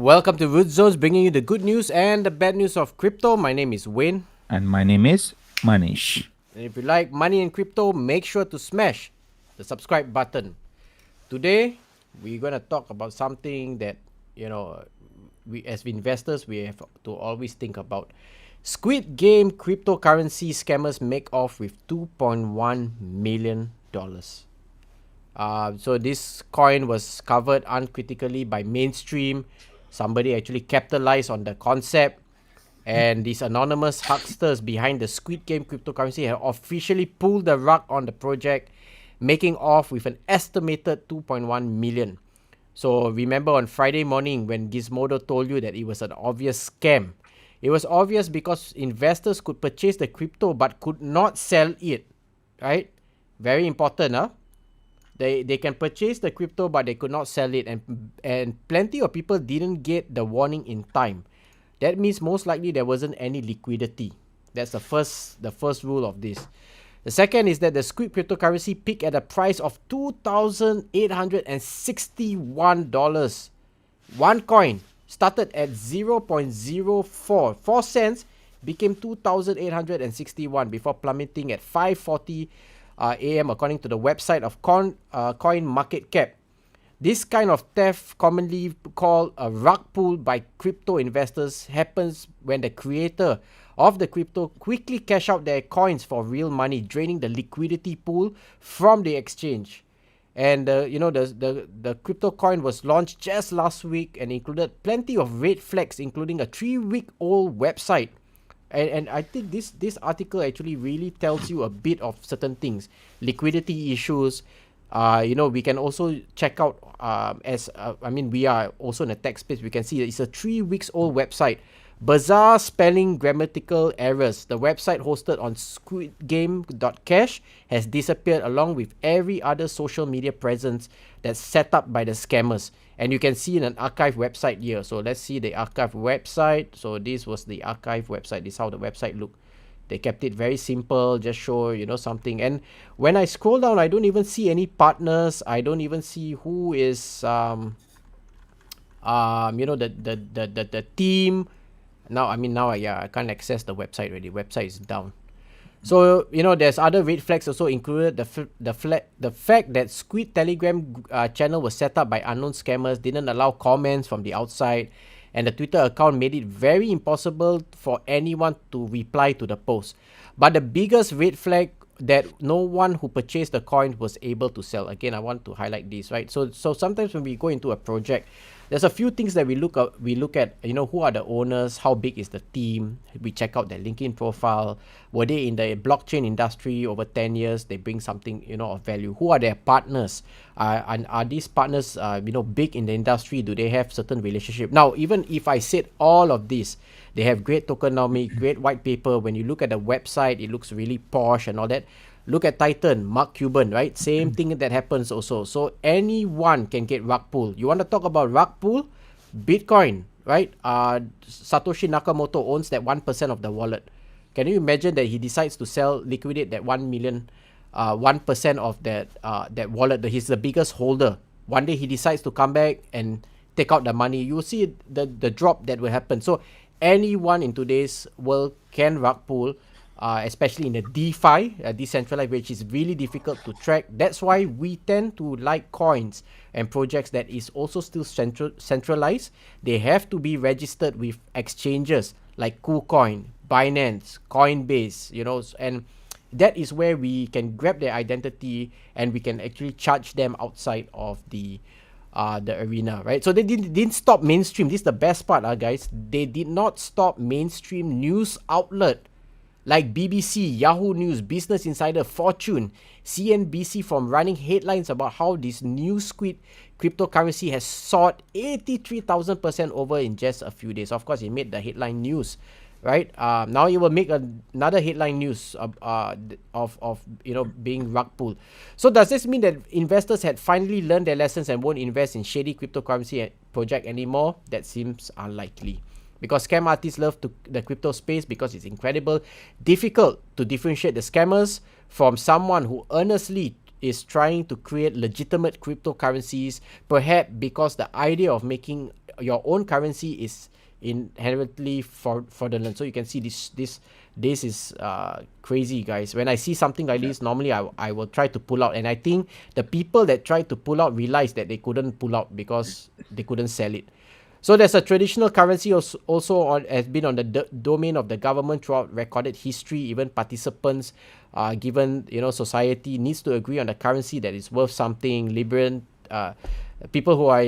Welcome to Root Zones, bringing you the good news and the bad news of crypto. My name is Wayne. And my name is Manish. And if you like money and crypto, make sure to smash the subscribe button. Today, we're going to talk about something that, we as investors, we have to always think about. Squid Game cryptocurrency scammers make off with $2.1 million. So this coin was covered uncritically by mainstream. Somebody actually capitalized on the concept, and these anonymous hucksters behind the Squid Game cryptocurrency have officially pulled the rug on the project, making off with an estimated 2.1 million. So remember on Friday morning when Gizmodo told you that it was an obvious scam. It was obvious because investors could purchase the crypto but could not sell it, right? Very important, huh? They can purchase the crypto but they could not sell it, and plenty of people didn't get the warning in time. That means most likely there wasn't any liquidity. That's the first rule of this. The second is that the Squid cryptocurrency peaked at a price of $2,861. One coin started at 0.04 cents, became 2,861 before plummeting at 5:40 a.m. according to the website of Coin Market Cap. This kind of theft, commonly called a rug pull by crypto investors, happens when the creator of the crypto quickly cash out their coins for real money, draining the liquidity pool from the exchange. And the crypto coin was launched just last week and included plenty of red flags, including a 3-week-old website. And I think this article actually really tells you a bit of certain things, liquidity issues. We can also check out we are also in a tech space. We can see it's a 3 weeks old website. Bizarre spelling, grammatical errors. The website hosted on squidgame.cash has disappeared along with every other social media presence that's set up by the scammers. And you can see in an archive website here. So let's see the archive website. So this was the archive website. This is how the website looked. They kept it very simple, just show, something. And when I scroll down, I don't even see any partners. I don't even see who is, the team. I can't access the website already. Website is down. So, there's other red flags also included the fact that Squid Telegram channel was set up by unknown scammers, didn't allow comments from the outside, and the Twitter account made it very impossible for anyone to reply to the post. But the biggest red flag, that no one who purchased the coin was able to sell. Again, I want to highlight this, right? So sometimes when we go into a project, there's a few things that we look at, who are the owners, how big is the team, we check out their LinkedIn profile, were they in the blockchain industry over 10 years, they bring something, of value, who are their partners, and are these partners, big in the industry, do they have certain relationship? Now, even if I said all of this, they have great tokenomics, great white paper, when you look at the website, it looks really posh and all that. Look at Titan, Mark Cuban, right? Same thing that happens also. So anyone can get rug pull. You want to talk about rug pull? Bitcoin, right? Satoshi Nakamoto owns that 1% of the wallet. Can you imagine that he decides to liquidate that 1 million, 1% of that wallet? He's the biggest holder. One day he decides to come back and take out the money. You will see the drop that will happen. So anyone in today's world can rug pull. Especially in the DeFi, decentralized, which is really difficult to track. That's why we tend to like coins and projects that is also still centralized. They have to be registered with exchanges like KuCoin, Binance, Coinbase, and that is where we can grab their identity and we can actually charge them outside of the arena, right? So they didn't stop mainstream. This is the best part, guys. They did not stop mainstream news outlet like BBC, Yahoo News, Business Insider, Fortune, CNBC from running headlines about how this new Squid cryptocurrency has soared 83,000% over in just a few days. Of course, it made the headline news, right? Now it will make another headline news of being rug pulled. So does this mean that investors had finally learned their lessons and won't invest in shady cryptocurrency project anymore? That seems unlikely. Because scam artists love the crypto space because it's incredible, difficult to differentiate the scammers from someone who earnestly is trying to create legitimate cryptocurrencies, perhaps because the idea of making your own currency is inherently fraudulent. So you can see this is crazy, guys. When I see something like this, normally I will try to pull out, and I think the people that tried to pull out realized that they couldn't pull out because they couldn't sell it. So there's a traditional currency also has been on the domain of the government throughout recorded history. Even participants, given society, needs to agree on a currency that is worth something. Liberal people who are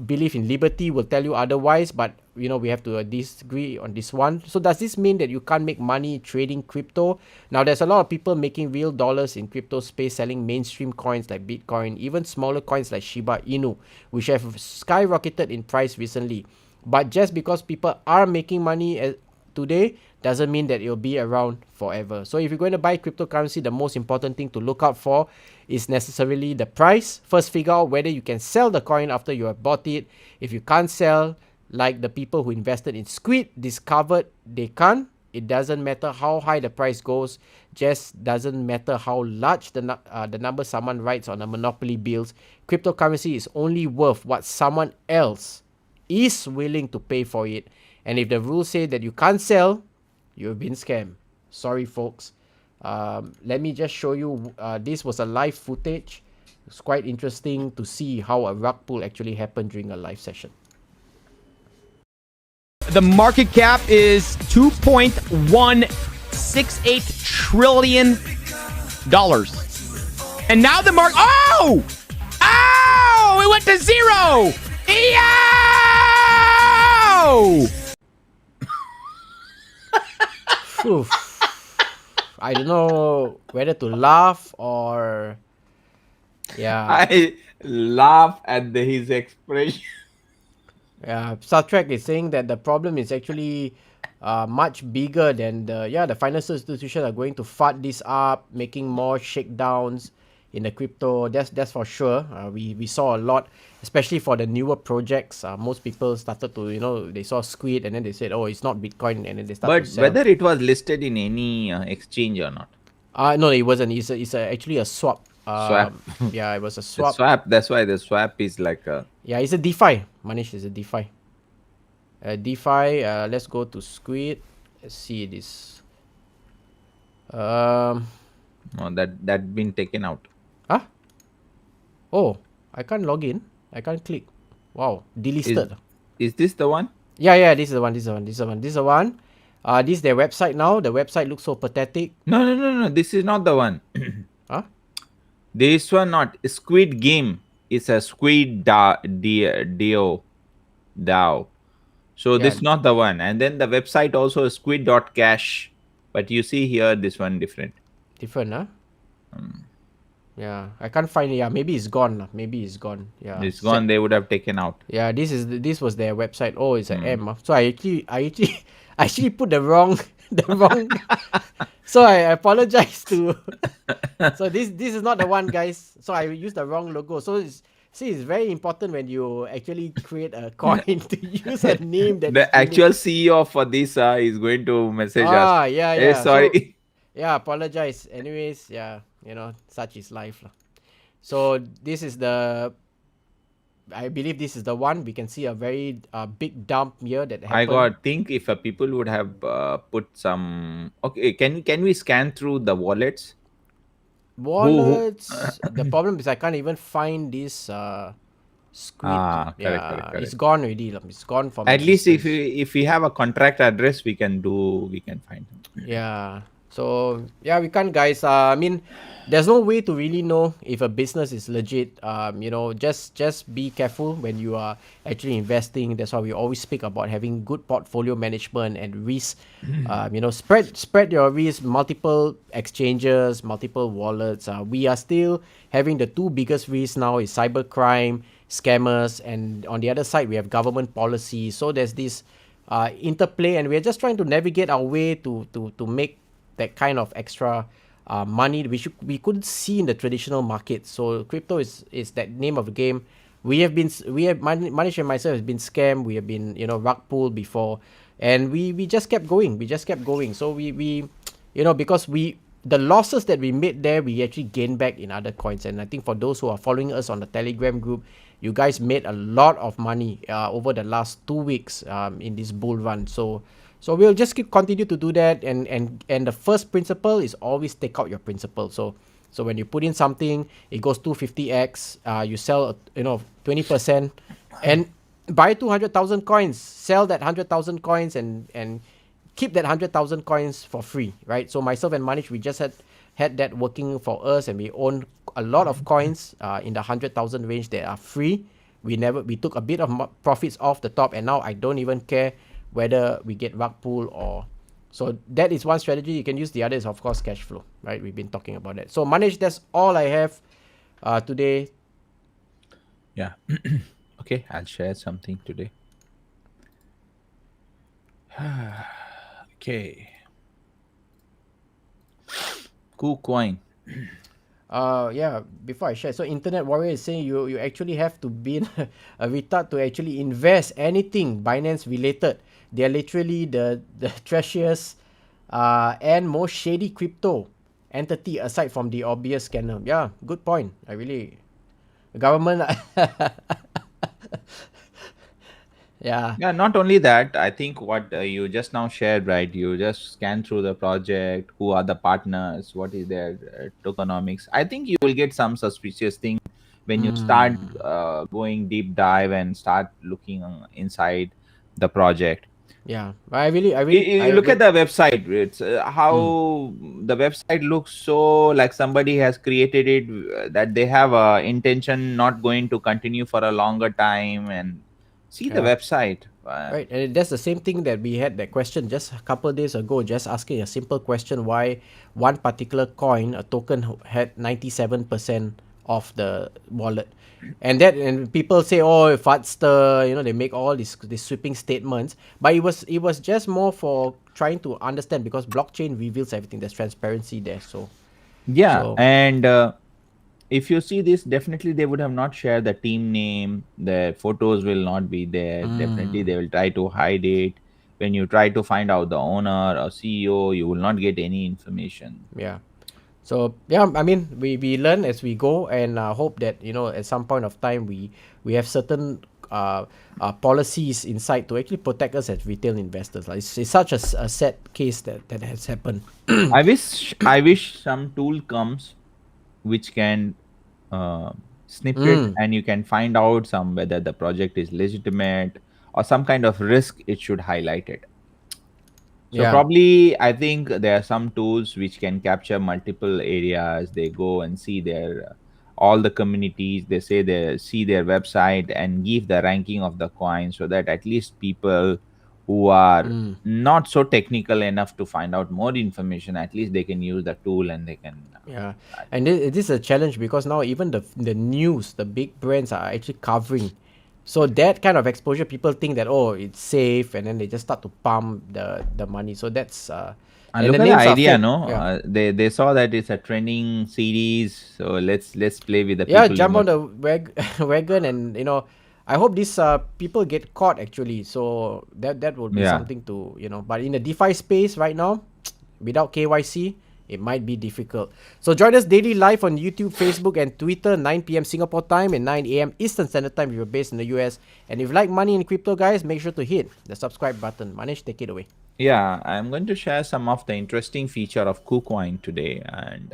believe in liberty will tell you otherwise, but we have to disagree on this one. So does this mean that you can't make money trading crypto? Now there's a lot of people making real dollars in crypto space, selling mainstream coins like Bitcoin, even smaller coins like Shiba Inu, which have skyrocketed in price recently. But just because people are making money today doesn't mean that it'll be around forever. So if you're going to buy cryptocurrency, the most important thing to look out for is necessarily the price. First, figure out whether you can sell the coin after you have bought it. If you can't sell, like the people who invested in Squid discovered they can't, it doesn't matter how high the price goes, just doesn't matter how large the number someone writes on a monopoly bills. Cryptocurrency is only worth what someone else is willing to pay for it. And if the rules say that you can't sell, you've been scammed. Sorry, folks. Let me just show you. This was a live footage. It's quite interesting to see how a rug pull actually happened during a live session. The market cap is $2.168 trillion. And now the market... Oh! Oh! It went to zero! Yo! Oof. I don't know whether to laugh or... Yeah. I laugh at his expression. Yeah, Star Trek is saying that the problem is actually much bigger than the financial institutions are going to fart this up, making more shakedowns in the crypto. That's for sure. We saw a lot, especially for the newer projects. Most people started to, they saw Squid and then they said, oh, it's not Bitcoin, and then they started to But sell. whether it was listed in any exchange or not? No, it wasn't. It's actually a swap. Swap. Yeah, it was a The swap. swap. That's why the swap is like a... Yeah, it's a DeFi. Manish is a DeFi. DeFi. Let's go to Squid. Let's see this. No, that been taken out. Huh? Oh, I can't log in. I can't click. Wow, delisted. Is this the one? Yeah, this is the one. This is the one. This is their website now. The website looks so pathetic. No. This is not the one. Huh? This one not. Squid Game is a Squid DAO. So Yeah. this is not the one. And then the website also is squid.cash. But you see here, this one different. Different, huh? Yeah, I can't find it. Yeah, maybe it's gone. Maybe it's gone. Yeah, It's gone. They would have taken out. Yeah, this was their website. Oh, it's an M. So I actually put the wrong. So I apologize to. So this is not the one, guys. So I used the wrong logo. So it's very important when you actually create a coin to use a name that The actual CEO for this is going to message us. Yeah. Hey, sorry. So, yeah, apologize. Anyways, yeah, such is life. So this is I believe this is the one. We can see a very big dump here that happened. I think if people would have put some... Okay, can we scan through the wallets? Wallets. The problem is I can't even find this Squid. Correct. It's gone already. It's gone from. At least if we have a contract address, we can find them. Yeah. So yeah, we can't, guys. I mean, there's no way to really know if a business is legit. Just be careful when you are actually investing. That's why we always speak about having good portfolio management and risk. Spread your risk. Multiple exchanges, multiple wallets. We are still having the two biggest risks now is cybercrime, scammers, and on the other side we have government policy. So there's this interplay, and we're just trying to navigate our way to make that kind of extra money which we couldn't see in the traditional market. So crypto is that name of the game. Manish and myself has been scammed. We have been rug pulled before, and we just kept going. So we because we the losses that we made there, we actually gained back in other coins. And I think for those who are following us on the Telegram group, you guys made a lot of money over the last 2 weeks in this bull run. So we'll just continue to do that. And the first principle is always take out your principal. So when you put in something, it goes 250x. You sell 20%, and buy 200,000 coins. Sell that 100,000 coins and keep that 100,000 coins for free, right? So myself and Manish, we just had that working for us, and we own a lot of coins in the 100,000 range that are free. We took a bit of profits off the top, and now I don't even care whether we get rug pull or. So that is one strategy. You can use. The other is, of course, cash flow, right? We've been talking about that. So Manish, that's all I have today. Yeah. Okay, I'll share something today. Okay. KuCoin. Yeah, before I share, so Internet Warrior is saying you actually have to be a retard to actually invest anything Binance related. They are literally the trashiest and most shady crypto entity aside from the obvious scammer. Yeah, good point. The government. Yeah. Yeah, not only that, I think what you just now shared, right? You just scan through the project, who are the partners, what is their tokenomics. I think you will get some suspicious thing when you start going deep dive and start looking inside the project. Yeah. You look at the website. It's how the website looks so like somebody has created it, that they have a intention not going to continue for a longer time, and see the Yeah. website. Right, and that's the same thing that we had that question just a couple of days ago, just asking a simple question why one particular coin, a token, had 97% of the wallet. And people say, oh, Fudster, they make all these sweeping statements. But it was just more for trying to understand, because blockchain reveals everything. There's transparency there. Yeah, So and if you see this, definitely they would have not shared the team name. Their photos will not be there. Definitely they will try to hide it. When you try to find out the owner or CEO, you will not get any information. yeah. So yeah, I mean, we learn as we go, and hope that at some point of time we have certain policies inside to actually protect us as retail investors. Like it's such a sad case that has happened. I wish some tool comes which can snip it, and you can find out some whether the project is legitimate or some kind of risk it should highlight it. So Yeah. probably I think there are some tools which can capture multiple areas. They go and see their all the communities. They say they see their website and give the ranking of the coin, so that at least people who are not so technical enough to find out more information, at least they can use the tool and they can. Yeah, and this is a challenge, because now even the news, the big brands are actually covering. So that kind of exposure, people think that, oh, it's safe, and then they just start to pump the money. So that's And and look the at the names are idea, fake. no? Yeah. They saw that it's a trending series, so let's play with the Yeah, people jump on emotion. the wagon, and I hope these people get caught actually. So that would be Yeah. something to. But in the DeFi space right now, without KYC, it might be difficult. So join us daily live on YouTube, Facebook, and Twitter, 9 p.m. Singapore time and 9 a.m. Eastern Standard Time if you're based in the US. And if you like money in crypto, guys, make sure to hit the subscribe button. Manish, take it away. Yeah, I'm going to share some of the interesting feature of KuCoin today, and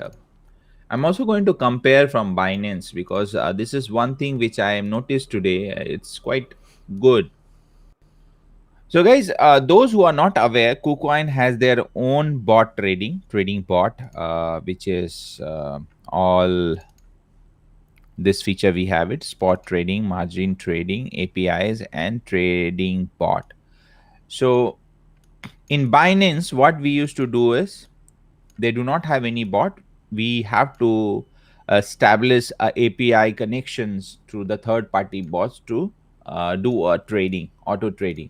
I'm also going to compare from Binance, because this is one thing which I have noticed today. It's quite good. So, guys, those who are not aware, KuCoin has their own bot trading bot, which is all this feature we have it: spot trading, margin trading, APIs, and trading bot. So, in Binance, what we used to do is they do not have any bot. We have to establish API connections through the third party bots to do auto trading.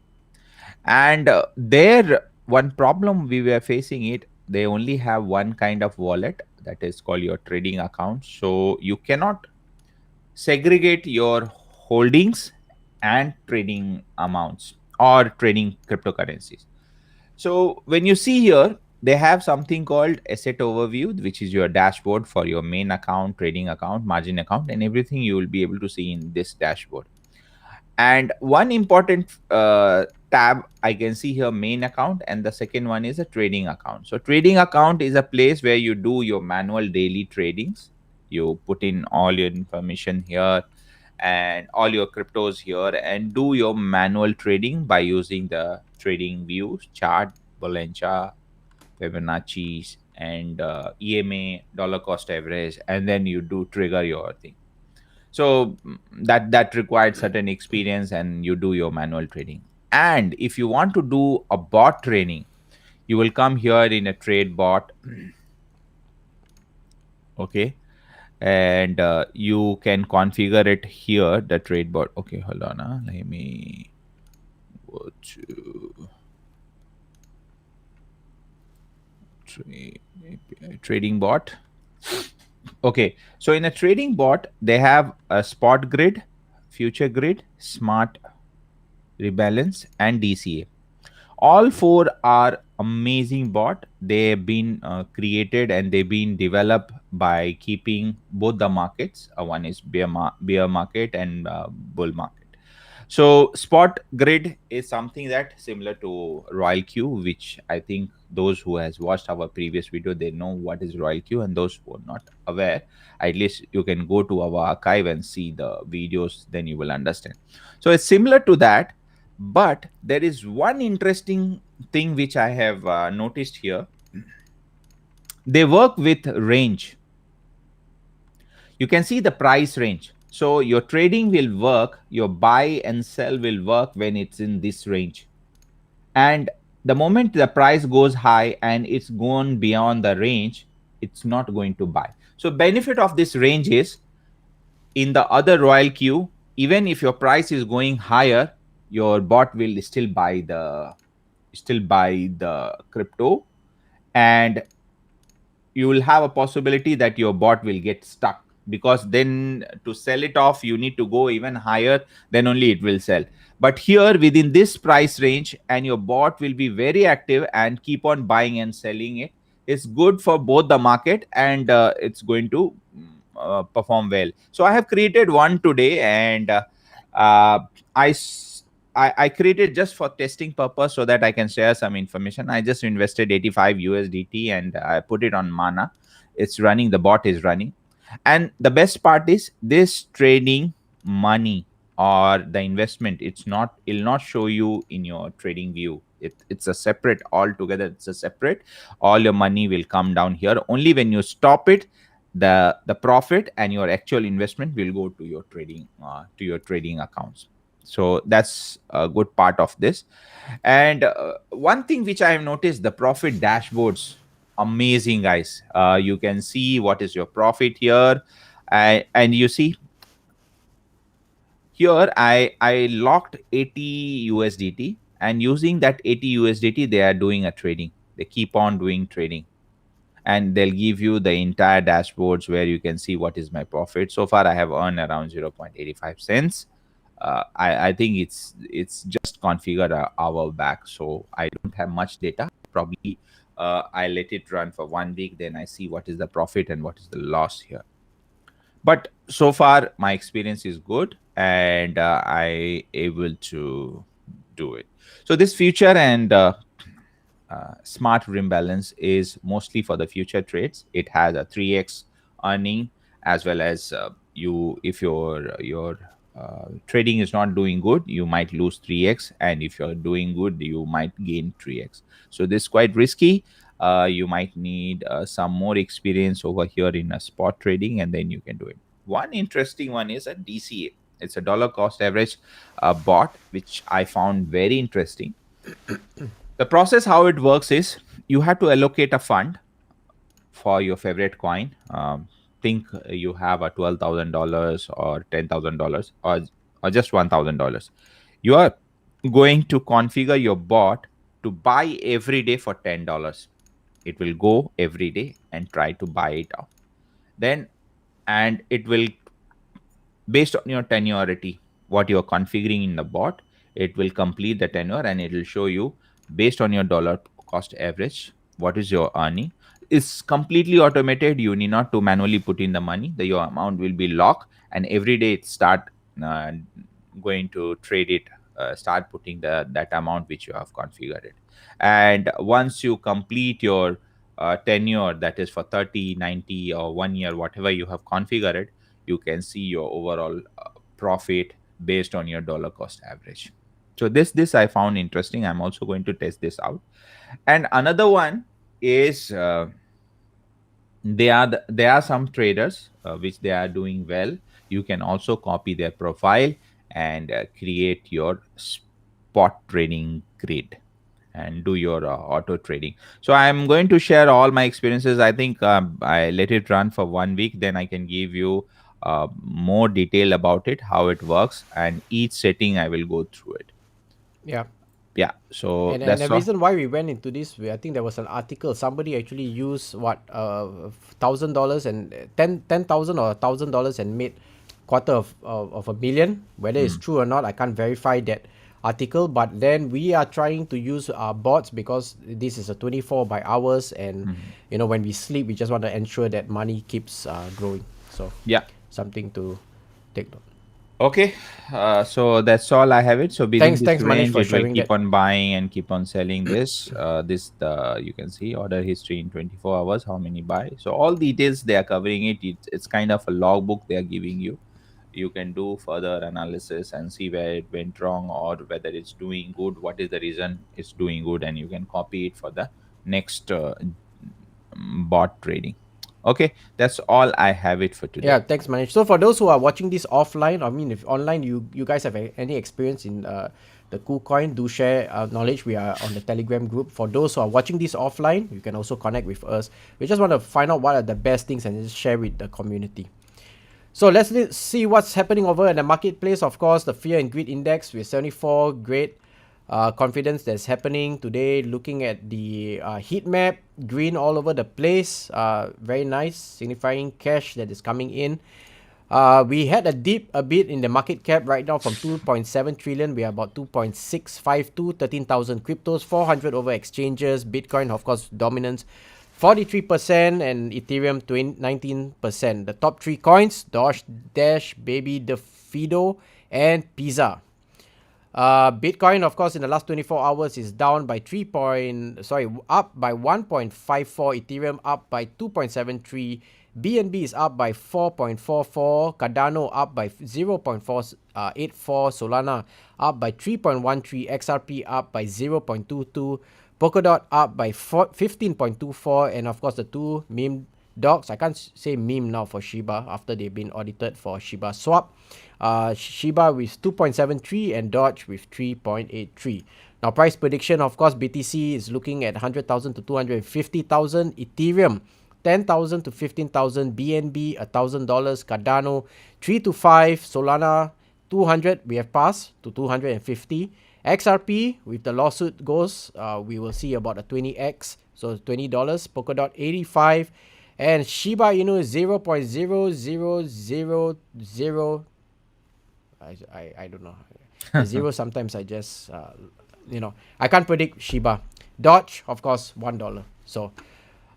And there, one problem we were facing it, they only have one kind of wallet, that is called your trading account. So you cannot segregate your holdings and trading amounts or trading cryptocurrencies. So when you see here, they have something called asset overview, which is your dashboard for your main account, trading account, margin account, and everything you will be able to see in this dashboard. And one important tab I can see here, main account, and the second one is a trading account. So trading account is a place where you do your manual daily tradings. You put in all your information here and all your cryptos here and do your manual trading by using the trading views chart, Bollinger, Fibonacci, and EMA, dollar cost average, and then you do trigger your thing. So that required certain experience, and you do your manual trading. And if you want to do a bot training, you will come here in a trade bot. Okay, and you can configure it here, the trade bot. Okay, hold on, let me go to trading bot. Okay, so in a trading bot, they have a spot grid, future grid, smart rebalance, and DCA. All four are amazing bot. They've been created and they've been developed by keeping both the markets. One is bear market and bull market. So spot grid is something that similar to Royal Q, which I think those who has watched our previous video, they know what is Royal Q, and those who are not aware, at least you can go to our archive and see the videos, then you will understand. So it's similar to that, but there is one interesting thing which I have noticed here. They work with range. You can see the price range. So your trading will work, your buy and sell will work when it's in this range. And the moment the price goes high and it's gone beyond the range, it's not going to buy. So benefit of this range is, in the other Royal Q, even if your price is going higher, your bot will still buy the crypto, and you will have a possibility that your bot will get stuck, because then to sell it off you need to go even higher, then only it will sell. But here within this price range, and your bot will be very active and keep on buying and selling it. It's good for both the market, and it's going to perform well. So I have created one today, and uh, I s- I created just for testing purpose so that I can share some information. I just invested 85 USDT and I put it on Mana. It's running, the bot is running. And the best part is this trading money or the investment, it'll not show you in your trading view. It's a separate altogether, it's a separate. All your money will come down here. Only when you stop it, the profit and your actual investment will go to your trading accounts. So that's a good part of this. And one thing which I have noticed, the profit dashboards, amazing guys. You can see what is your profit here, and you see here I locked 80 USDT, and using that 80 USDT they are doing a trading. They keep on doing trading, and they'll give you the entire dashboards where you can see what is my profit. So far I have earned around 0.85 cents. I think it's just configured a hour back, so I don't have much data. Probably I let it run for 1 week, then I see what is the profit and what is the loss here. But so far my experience is good, and I able to do it. So this future and smart rim balance is mostly for the future trades. It has a 3x earning, as well as you, if your trading is not doing good, you might lose 3x, and if you're doing good, you might gain 3x. So this is quite risky. You might need some more experience over here in a spot trading, and then you can do it. One interesting one is a DCA. It's a dollar cost average bot, which I found very interesting. The process how it works is, you have to allocate a fund for your favorite coin. Think you have a $12,000 or $10,000 or just $1,000. You are going to configure your bot to buy every day for $10. It will go every day and try to buy it out. Then, and it will, based on your tenuity, what you're configuring in the bot, it will complete the tenure and it will show you based on your dollar cost average what is your earning. It's completely automated. You need not to manually put in the money. Your amount will be locked, and every day it start uh, going to trade it, start putting that amount which you have configured it. And once you complete your tenure, that is for 30, 90, or 1 year, whatever you have configured, you can see your overall profit based on your dollar cost average. So this I found interesting. I'm also going to test this out. And another one is, there are some traders which they are doing well. You can also copy their profile and create your spot trading grid and do your auto trading. So I'm going to share all my experiences. I think I let it run for 1 week, then I can give you more detail about it, how it works, and each setting I will go through it. Yeah. Yeah, so And the that's all. reason why we went into this, I think there was an article. Somebody actually used what $1,000 and ten thousand or $1,000 and made quarter of a million. Whether it's true or not, I can't verify that article. But then we are trying to use our bots because this is a 24 by hours, and you know, when we sleep, we just want to ensure that money keeps growing. So Yeah. something to take note. Okay, so that's all I have it. So within Thanks, this Manish, range, for it will sharing keep that. on buying and keep on selling this. The you can see order history in 24 hours, how many buy. So all details they are covering it. It's kind of a logbook they are giving you. You can do further analysis and see where it went wrong or whether it's doing good. What is the reason it's doing good, and you can copy it for the next bot trading. Okay, that's all I have it for Yeah, today. thanks, Manish. So for those who are watching this offline, I mean, if online you guys have any experience in the KuCoin, do share knowledge. We are on the Telegram group. For those who are watching this offline, you can also connect with us. We just want to find out what are the best things and just share with the community. So let's see what's happening over in the marketplace. Of course, the fear and greed index with 74, great confidence that's happening today. Looking at the heat map, green all over the place. Very nice, signifying cash that is coming in. We had a dip a bit in the market cap right now from 2.7 trillion. We are about 2.652, 13,000 cryptos, 400 over exchanges. Bitcoin, of course, dominance. 43% and Ethereum 19%. The top three coins: Doge, Dash, Baby, the Fido, and Pizza. Bitcoin, of course, in the last 24 hours is down by up by 1.54. Ethereum up by 2.73. BNB is up by 4.44. Cardano up by 0.484. Solana up by 3.13. XRP up by 0.22. Polkadot up by 15.24. And of course, the two meme dogs, I can't say meme now for Shiba after they've been audited for Shiba Swap. Shiba with 2.73 and Doge with 3.83. Now, price prediction, of course, BTC is looking at 100,000 to 250,000. Ethereum 10,000 to 15,000. BNB $1,000. Cardano 3 to 5. Solana 200. We have passed to 250. XRP, with the lawsuit goes, we will see about a 20x, so $20. Polkadot 85. And Shiba Inu is 0.0000. I don't know. The zero sometimes I just, I can't predict Shiba. Doge, of course, $1. So,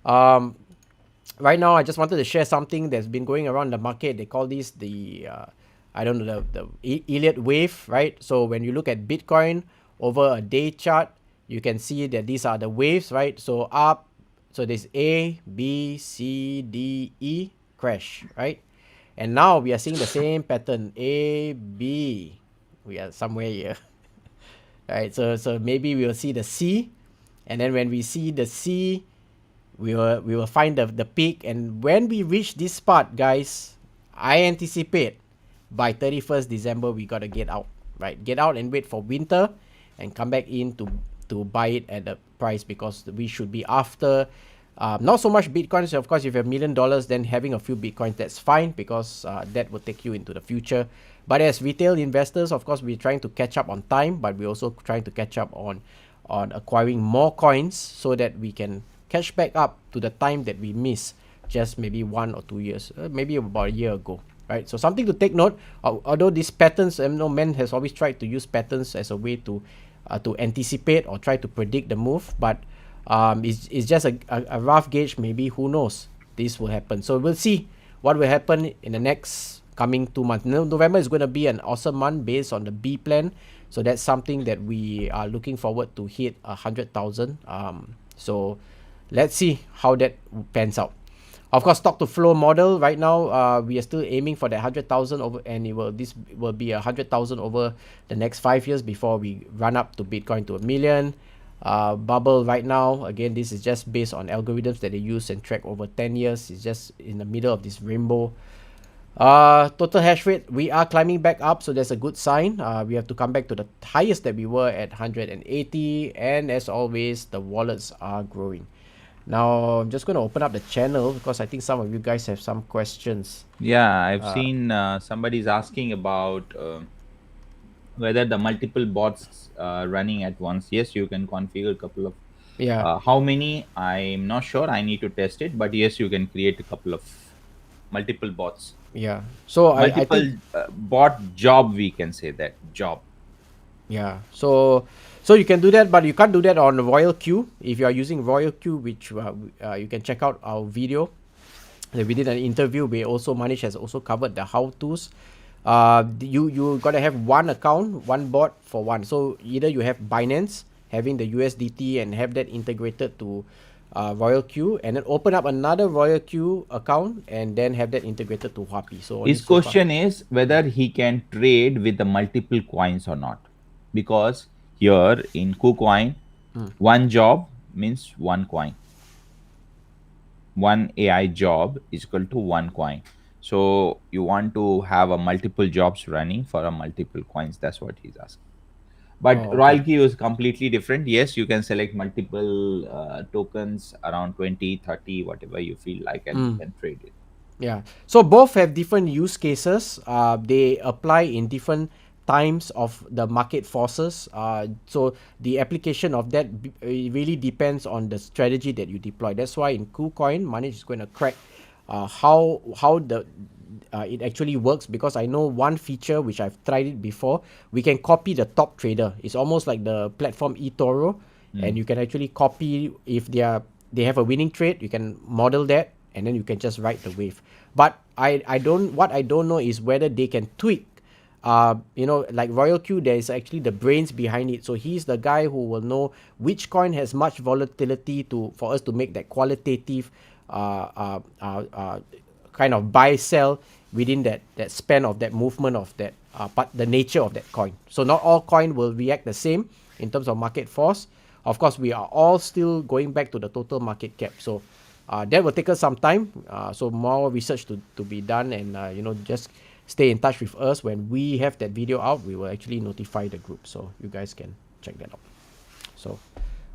right now I just wanted to share something that's been going around the market. They call this the, the Elliott wave, right? So when you look at Bitcoin over a day chart, you can see that these are the waves, right? So up, so there's A, B, C, D, E, crash, right? And now we are seeing the same pattern, A, B. We are somewhere here, right? So maybe we will see the C, and then when we see the C, we will find the peak. And when we reach this spot, guys, I anticipate by 31st December we gotta get out, right? Get out and wait for winter, and come back in to buy it at the price, because we should be after. Not so much Bitcoins. Of course, if you have $1 million, then having a few Bitcoins, that's fine, because that will take you into the future. But as retail investors, of course, we're trying to catch up on time, but we're also trying to catch up on acquiring more coins so that we can catch back up to the time that we missed just maybe 1 or 2 years, maybe about a year ago, right? So something to take note. Although these patterns, man has always tried to use patterns as a way to anticipate or try to predict the move, but It's just a rough gauge. Maybe, who knows, this will happen. So we'll see what will happen in the next coming 2 months. November is going to be an awesome month based on the B plan. So that's something that we are looking forward to hit 100,000. So let's see how that pans out. Of course, stock to flow model right now, we are still aiming for that 100,000 over, and this will be 100,000 over the next 5 years before we run up to Bitcoin to 1 million. Bubble right now, again, this is just based on algorithms that they use and track over 10 years. It's just in the middle of this rainbow. Total hash rate, we are climbing back up, so that's a good sign. We have to come back to the highest that we were at 180, and as always, the wallets are growing. Now I'm just going to open up the channel because I think some of you guys have some questions. Yeah, I've seen somebody's asking about whether the multiple bots running at once. Yes, you can configure a couple of. Yeah. How many? I'm not sure. I need to test it. But yes, you can create a couple of multiple bots. Yeah. So I Multiple think bot job. We can say that job. yeah. So you can do that, but you can't do that on Royal Q. If you are using Royal Q, which you can check out our video that we did an interview. We also Manish has also covered the how to's. You gotta have one account, one bot for one. So either you have Binance having the USDT and have that integrated to Royal Q, and then open up another Royal Q account and then have that integrated to Huobi. So His question is whether he can trade with the multiple coins or not, because here in KuCoin, one job means one coin. One AI job is equal to one coin. So you want to have a multiple jobs running for a multiple coins. That's what he's asking. But Oh, okay. Royal Key is completely different. Yes, you can select multiple tokens around 20, 30, whatever you feel like, and you can trade it. Yeah. So both have different use cases. They apply in different times of the market forces. So the application of that it really depends on the strategy that you deploy. That's why in KuCoin, Manish is going to crack how the it actually works, because I know one feature which I've tried it before. We can copy the top trader. It's almost like the platform eToro, and you can actually copy if they have a winning trade. You can model that, and then you can just ride the wave. But I don't know is whether they can tweak. Like Royal Q, there is actually the brains behind it. So he's the guy who will know which coin has much volatility for us to make that qualitative kind of buy sell within that span of that movement of that but the nature of that coin. So not all coin will react the same in terms of market force. Of course, we are all still going back to the total market cap. So that will take us some time. So more research to be done, and just stay in touch with us. When we have that video out, we will actually notify the group, so you guys can check that out. So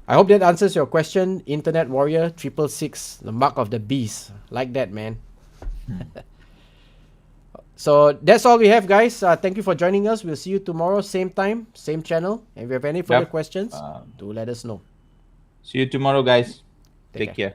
I hope that answers your question, Internet Warrior 666, the mark of the beast. Like that, man. So that's all we have, guys. Thank you for joining us. We'll see you tomorrow, same time, same channel. And if you have any further questions, do let us know. See you tomorrow, guys. Take Take care.